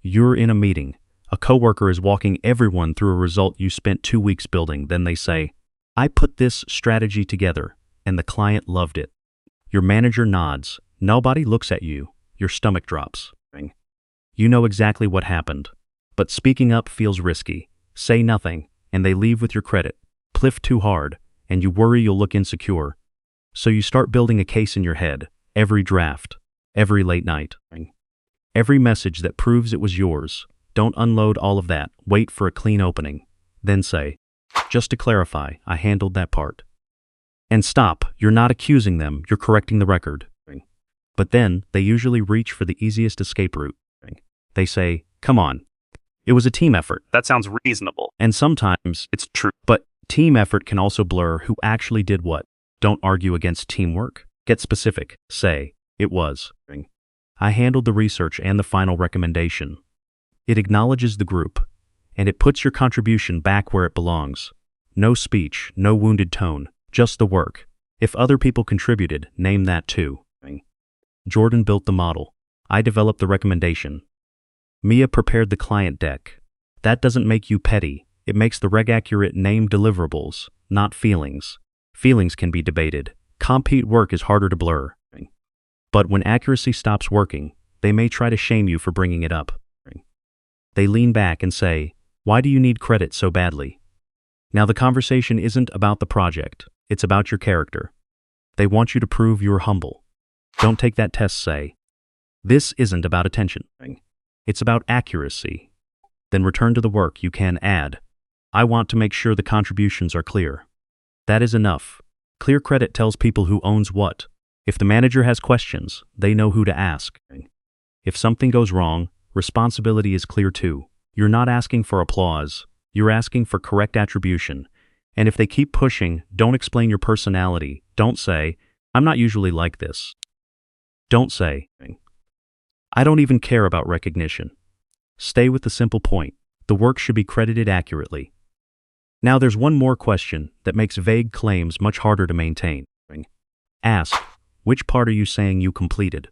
You're in a meeting. A coworker is walking everyone through a result you spent 2 weeks building. Then they say, I put this strategy together, and the client loved it. Your manager nods. Nobody looks at you. Your stomach drops. You know exactly what happened. But speaking up feels risky. Say nothing, and they leave with your credit. Pliff too hard, and you worry you'll look insecure. So you start building a case in your head. Every draft. Every late night. Every message that proves it was yours. Don't unload all of that. Wait for a clean opening. Then say, just to clarify, I handled that part. And stop. You're not accusing them. You're correcting the record. But then, they usually reach for the easiest escape route. They say, come on. It was a team effort. That sounds reasonable. And sometimes it's true. But team effort can also blur who actually did what. Don't argue against teamwork. Get specific. Say, it was. I handled the research and the final recommendation. It acknowledges the group, and it puts your contribution back where it belongs. No speech, no wounded tone, just the work. If other people contributed, name that too. Jordan built the model. I developed the recommendation. Mia prepared the client deck. That doesn't make you petty. It makes the reg-accurate name deliverables, not feelings. Feelings can be debated. Compete work is harder to blur. But when accuracy stops working, they may try to shame you for bringing it up. They lean back and say, why do you need credit so badly? Now the conversation isn't about the project. It's about your character. They want you to prove you're humble. Don't take that test. Say, this isn't about attention. It's about accuracy. Then return to the work. You can add, I want to make sure the contributions are clear. That is enough. Clear credit tells people who owns what. If the manager has questions, they know who to ask. If something goes wrong, responsibility is clear too. You're not asking for applause. You're asking for correct attribution. And if they keep pushing, don't explain your personality. Don't say, I'm not usually like this. Don't say, I don't even care about recognition. Stay with the simple point. The work should be credited accurately. Now there's one more question that makes vague claims much harder to maintain. Ask, which part are you saying you completed?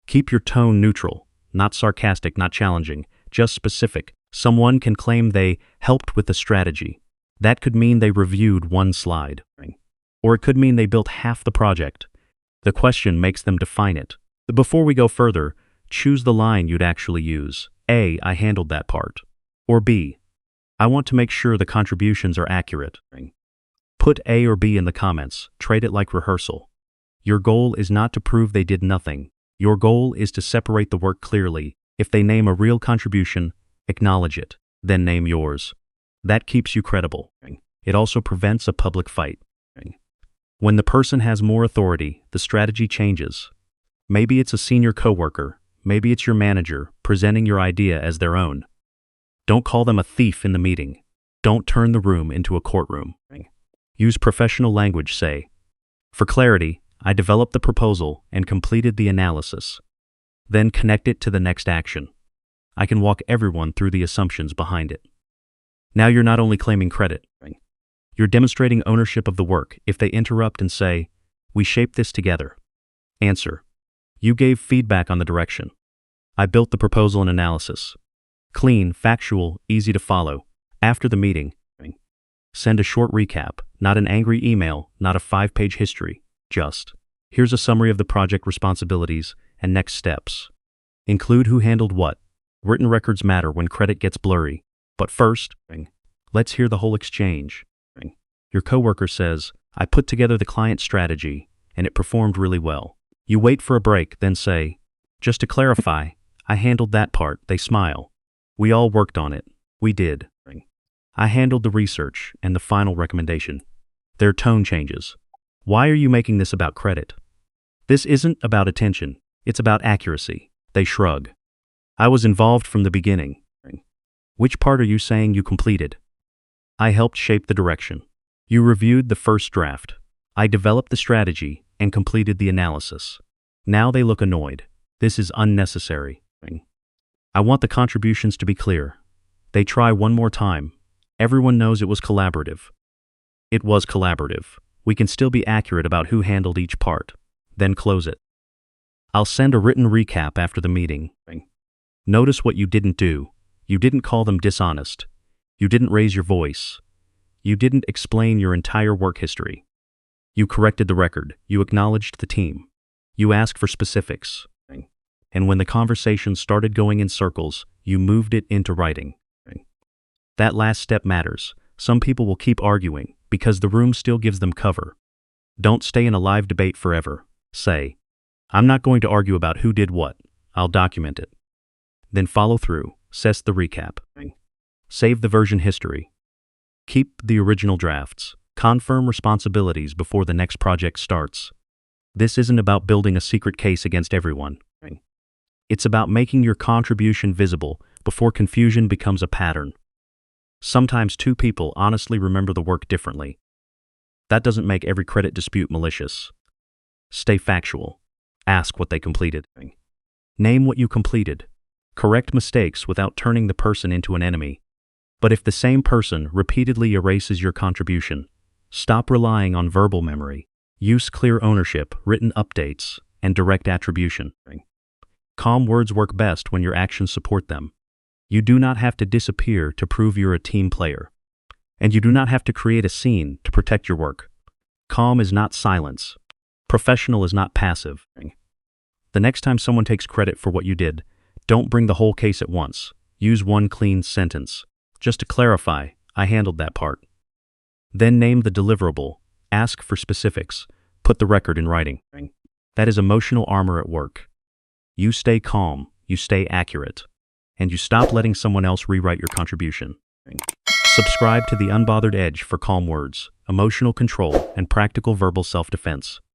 Keep your tone neutral, not sarcastic, not challenging, just specific. Someone can claim they helped with the strategy. That could mean they reviewed one slide. Or it could mean they built half the project. The question makes them define it. Before we go further, choose the line you'd actually use. A, I handled that part. Or B, I want to make sure the contributions are accurate. Put A or B in the comments. Treat it like rehearsal. Your goal is not to prove they did nothing. Your goal is to separate the work clearly. If they name a real contribution, acknowledge it, then name yours. That keeps you credible. It also prevents a public fight. When the person has more authority, the strategy changes. Maybe it's a senior coworker, maybe it's your manager presenting your idea as their own. Don't call them a thief in the meeting. Don't turn the room into a courtroom. Use professional language. Say, for clarity, I developed the proposal and completed the analysis. Then connect it to the next action. I can walk everyone through the assumptions behind it. Now you're not only claiming credit, you're demonstrating ownership of the work. If they interrupt and say, we shaped this together. Answer, you gave feedback on the direction. I built the proposal and analysis. Clean, factual, easy to follow. After the meeting, send a short recap, not an angry email, not a 5-page history. Just, here's a summary of the project responsibilities and next steps. Include who handled what. Written records matter when credit gets blurry. But first, let's hear the whole exchange. Your coworker says, I put together the client strategy, and it performed really well. You wait for a break, then say, just to clarify, I handled that part. They smile. We all worked on it. We did. I handled the research and the final recommendation. Their tone changes. Why are you making this about credit? This isn't about attention. It's about accuracy. They shrug. I was involved from the beginning. Which part are you saying you completed? I helped shape the direction. You reviewed the first draft. I developed the strategy and completed the analysis. Now they look annoyed. This is unnecessary. I want the contributions to be clear. They try one more time. Everyone knows it was collaborative. It was collaborative. We can still be accurate about who handled each part. Then close it. I'll send a written recap after the meeting. Notice what you didn't do. You didn't call them dishonest. You didn't raise your voice. You didn't explain your entire work history. You corrected the record. You acknowledged the team. You asked for specifics. And when the conversation started going in circles, you moved it into writing. That last step matters. Some people will keep arguing because the room still gives them cover. Don't stay in a live debate forever. Say, I'm not going to argue about who did what. I'll document it. Then follow through. Assess the recap. Save the version history. Keep the original drafts. Confirm responsibilities before the next project starts. This isn't about building a secret case against everyone. It's about making your contribution visible before confusion becomes a pattern. Sometimes two people honestly remember the work differently. That doesn't make every credit dispute malicious. Stay factual. Ask what they completed. Name what you completed. Correct mistakes without turning the person into an enemy. But if the same person repeatedly erases your contribution, stop relying on verbal memory. Use clear ownership, written updates, and direct attribution. Calm words work best when your actions support them. You do not have to disappear to prove you're a team player. And you do not have to create a scene to protect your work. Calm is not silence. Professional is not passive. The next time someone takes credit for what you did, don't bring the whole case at once. Use one clean sentence. Just to clarify, I handled that part. Then name the deliverable. Ask for specifics. Put the record in writing. That is emotional armor at work. You stay calm, you stay accurate, and you stop letting someone else rewrite your contribution. Subscribe to The Unbothered Edge for calm words, emotional control, and practical verbal self-defense.